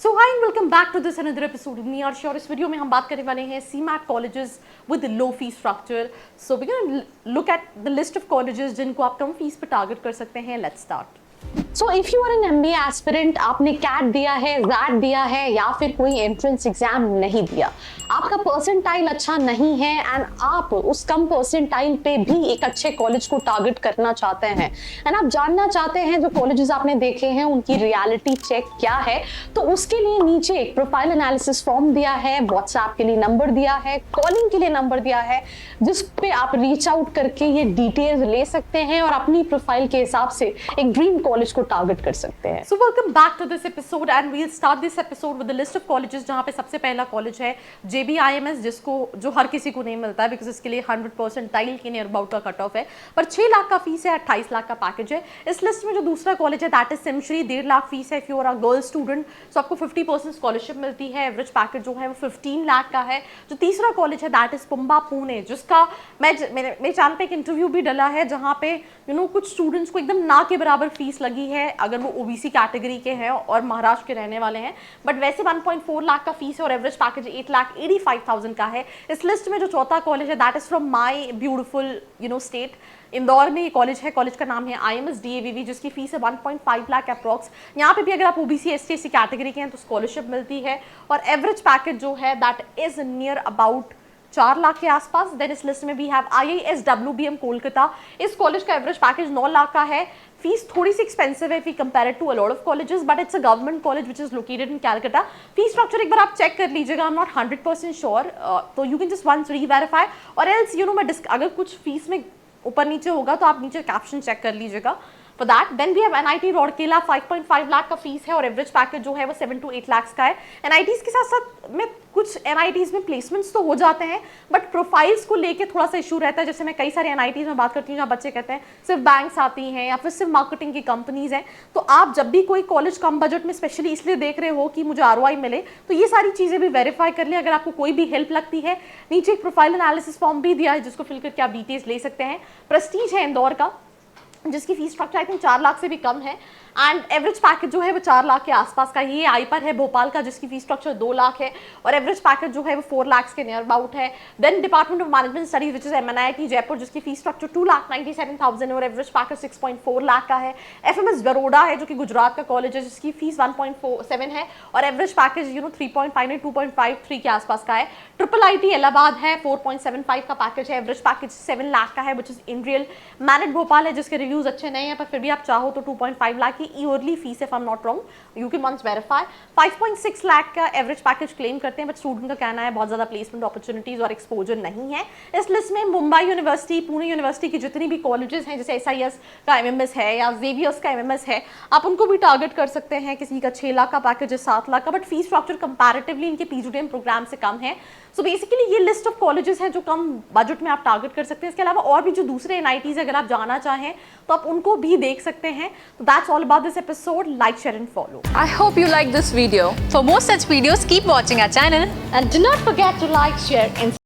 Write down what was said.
So hi and welcome back to this another episode of me और इस video में हम बात करने वाले हैं CMAT colleges with low fee structure. So we can look at the list of colleges जिनको आप कम फीस पर टारगेट कर सकते हैं। Let's start. So if you are an MBA aspirant, आपने कैट दिया है, रैट दिया है या फिर कोई एंट्रेंस एग्जाम नहीं दिया, आपका परसेंटाइल अच्छा नहीं है एंड आप उस कम परसेंटाइल पे भी एक अच्छे कॉलेज को टारगेट करना चाहते हैं एंड आप जानना चाहते हैं जो कॉलेजेस आपने देखे हैं उनकी रियलिटी चेक क्या है, तो उसके लिए नीचे एक प्रोफाइल एनालिसिस फॉर्म दिया है, व्हाट्सएप के लिए नंबर दिया है, कॉलिंग के लिए नंबर दिया है, जिस पे आप रीच आउट करके ये डिटेल्स ले सकते हैं और अपनी प्रोफाइल के हिसाब से एक ड्रीम कॉलेज को टारगेट कर सकते हैं। So welcome back to this episode and we will start this episode with the list of colleges, जहां पे सबसे पहला कॉलेज है JBIMS, जिसको जो हर किसी को नहीं मिलता है बिकॉज इसके लिए 100% टाइल के नियर अबाउट का कट ऑफ है, पर 6 लाख का फीस है, 28 लाख का पैकेज है। इस लिस्ट में जो दूसरा कॉलेज है that is Simsree, 1.5 lakh fees है। If you are a girl student so आपको 50% स्कॉलरशिप मिलती है। एवरेज पैकेज जो है वो 15 लाख का है। जो तीसरा कॉलेज है दैट इज पुंबा पुणे, जिसका मेरे चैनल पे एक इंटरव्यू भी डला है जहाँ पे कुछ स्टूडेंट्स को एकदम ना के बराबर फीस लगी है अगर वो ओबीसी कैटेगरी के हैं और महाराष्ट्र के रहने वाले हैं, बट वैसे 1.4 लाख का फीस है और एवरेज पैकेज 8,85,000 का है। इस लिस्ट में जो चौथा कॉलेज है that is from my beautiful state Indore में ये कॉलेज है। कॉलेज का नाम है IMS DAVV, जिसकी फीस है 1.5 लाख अप्रॉक्स। यहाँ पे भी अगर आप OBC ST कैटेगरी के हैं तो स्कॉलरशिप मिलती है और एवरेज पैकेज जो है that is near about 4 lakh के आसपास। देन इस लिस्ट में भी है IIS WBM कोलकाता। इस कॉलेज का एवरेज पैकेज 9 लाख का है। फीस थोड़ी सी एक्सपेंसिव है if we compare it to a lot of colleges, but it's a government college which is located in Calcutta. Fees structure एक बार आप चेक कर लीजिएगा, आई एम नॉट 100% श्योर, तो you can just once reverify, और else मैं अगर कुछ फीस में ऊपर नीचे होगा तो आप नीचे कैप्शन चेक कर लीजिएगा for that. Then we have NIT Rourkela, 5.5 lakh का फीस है और एवरेज पैकेज जो है वो 7 to 8 लाख का है। NITs के साथ साथ में कुछ NITs में प्लेसमेंट्स तो हो जाते हैं, बट प्रोफाइल्स को लेके थोड़ा सा इशू रहता है। जैसे मैं कई सारे NITs में बात करती हूँ जहाँ बच्चे कहते हैं सिर्फ बैंक्स आती हैं या फिर सिर्फ मार्केटिंग की कंपनीज हैं, तो आप जब भी कोई कॉलेज कम बजट में स्पेशली इसलिए देख रहे हो कि मुझे ROI मिले, तो ये सारी चीज़ें भी वेरीफाई कर लें। अगर आपको कोई भी हेल्प लगती है, नीचे एक प्रोफाइल एनालिसिस फॉर्म भी दिया है जिसको फिल करके आप डिटेल्स ले सकते हैं। प्रेस्टीज है इंदौर का, जिसकी fees structure I think 4 lakh से भी कम है एंड एवरेज पैकेज जो है वो 4 लाख के आसपास का। ये आईपर है भोपाल का, जिसकी फीस स्ट्रक्चर 2 लाख है और एवरेज पैकेज जो है वो 4 लाख के नियर अबाउट है। Then department of management studies which is MNIT Jaipur, जिसकी फीस स्ट्रक्चर 2,97,000 और एवरेज पैकेज 6.4 लाख का है। FMS बड़ौदा है जो कि गुजरात का कॉलेज है, जिसकी फीस 1.47 है और एवरेज पैकेज 3.5 2.53 के आसपास का है। IIT इलाहाबाद है, 4.75 का पैकेज है, एवरेज पैकेज 7 लाख का है which is in real. MANET Bhopal है जिसके रिव्यूज अच्छे नहीं है, पर फिर भी आप चाहो तो 2.5 लाख की yearly fees, if I am not wrong, you can once verify. 5.6 lakh का एवरेज पैकेज क्लेम करते हैं, बट स्टूडेंट का कहना है बहुत ज़्यादा प्लेसमेंट अपॉर्चुनिटीज और एक्सपोजर नहीं है। इस लिस्ट में मुंबई यूनिवर्सिटी, पुणे यूनिवर्सिटी की जितनी भी कॉलेजेस हैं, जैसे SIS का MMS है या Xavier's का MMS है, आप उनको भी टारगेट कर सकते हैं। किसी का 6 लाख का पैकेज है, 7 लाख का, बट फीस स्ट्रक्चर कंपैरेटिवली इनके PGDM प्रोग्राम से कम है। सो बेसिकली ये लिस्ट ऑफ कॉलेजेस हैं जो कम बजट में आप टारगेट कर सकते हैं। इसके अलावा और भी जो दूसरे NITs अगर आप जाना चाहें तो आप उनको भी देख सकते हैं। तो that's all about this episode. Like, share and follow. I hope you like this video. For more such videos, keep watching our channel. And do not forget to like, share and